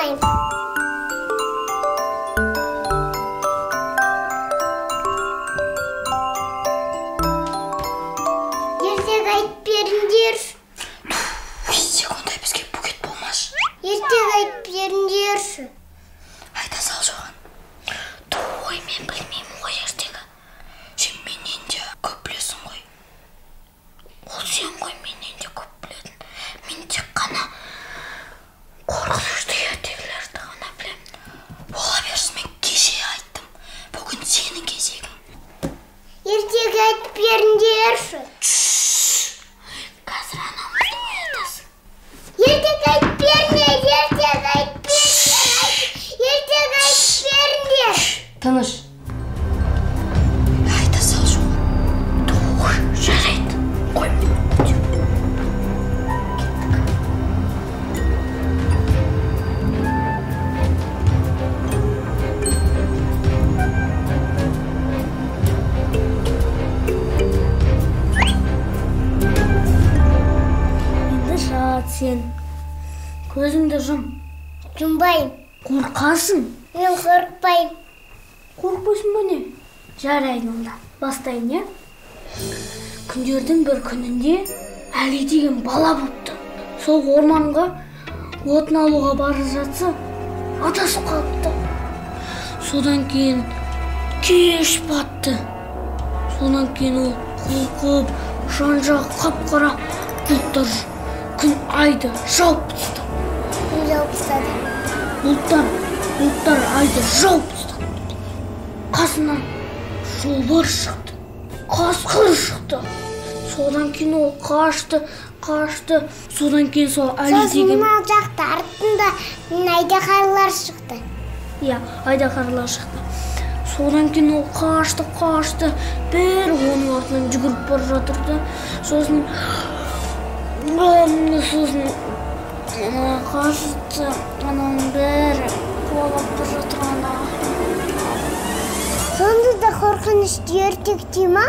болайын. Ертең айтып беріңдерші. Ондай бізге бөгет болмаш. Ертең айтып беріңдерші. Айта сал жоған. Ой, мен білмеймін ғой ертегі. Сен менен де көп білесің ғой. Ол сен ғой менен де көп білетін. Мен тек қана қорқынышты ертегілерді ғана білемін. Бола берсін, мен кеше айттым. Бүгін сенің кезегің. Ертең айтып беріңдерші. Қазір анамызды оятасың. Ертең айтып беріңдер, ертең айтып беріңдер. Тыныш. Айта сал жоған. Жарайды. Қой. Енді жат сен. Көзіңді жұм. Жұмбайым. Қорқасың. Мен қорқпайым. Қорқпайсың ба не? Жарайды онда. Бастайын, е? Күндердің бір күнінде Әли деген бала болыпты. Сол орманға отын алуға бара жатса, адасып қалыпты. Содан кейін кеш батты. Содан кейін ол қорқып, жан-жағы қап-қара бұлттар күн айды жауып тастады. Күн жауып тастады. Бұлттар айды жауып тастады. Қасынан жолбар шықты, қасқыр шықты. Содан кейін ол қашты. Содан кейін сол Әли деген... Сосын ал жақта артында айдақарлар шықты. Иә, айдақарлар шықты. Содан кейін ол қашты. Бір оның артынан жүгіріп бара жатырды. Сосын қашты. Ананың бәрі қуалап бара жатырғанда. Сонда да қорқынышты ертек дей ма?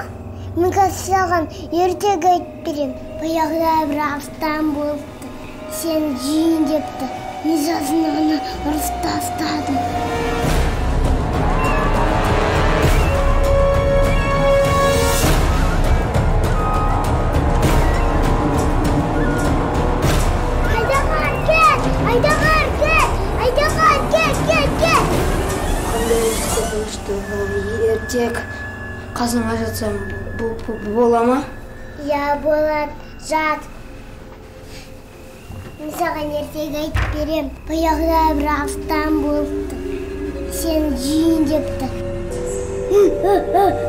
Мен қазір саған ертек айтып берем. Баяғыда бір арыстан болыпты. Сені жейін депті. Мен сосын оны ұрып тастадым. Ертек қазанға жатсам бола ма? Я болады, жат. Мен саған ертек айтып берем. Баяғыда бір арыстан болыпты. Сені жейін депті.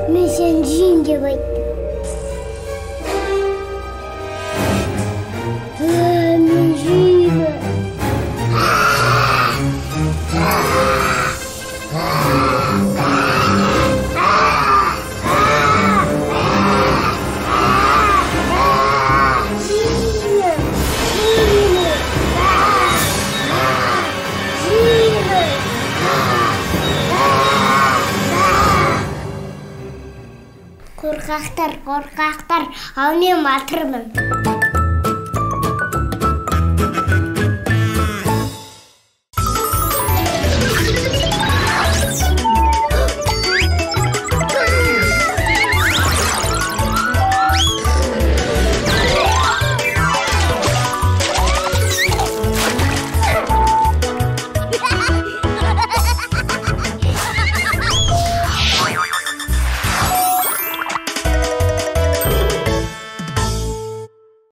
Мен сені жейін деп айттым. Мен жеймін. Қорқақтар, ал мен батырмын.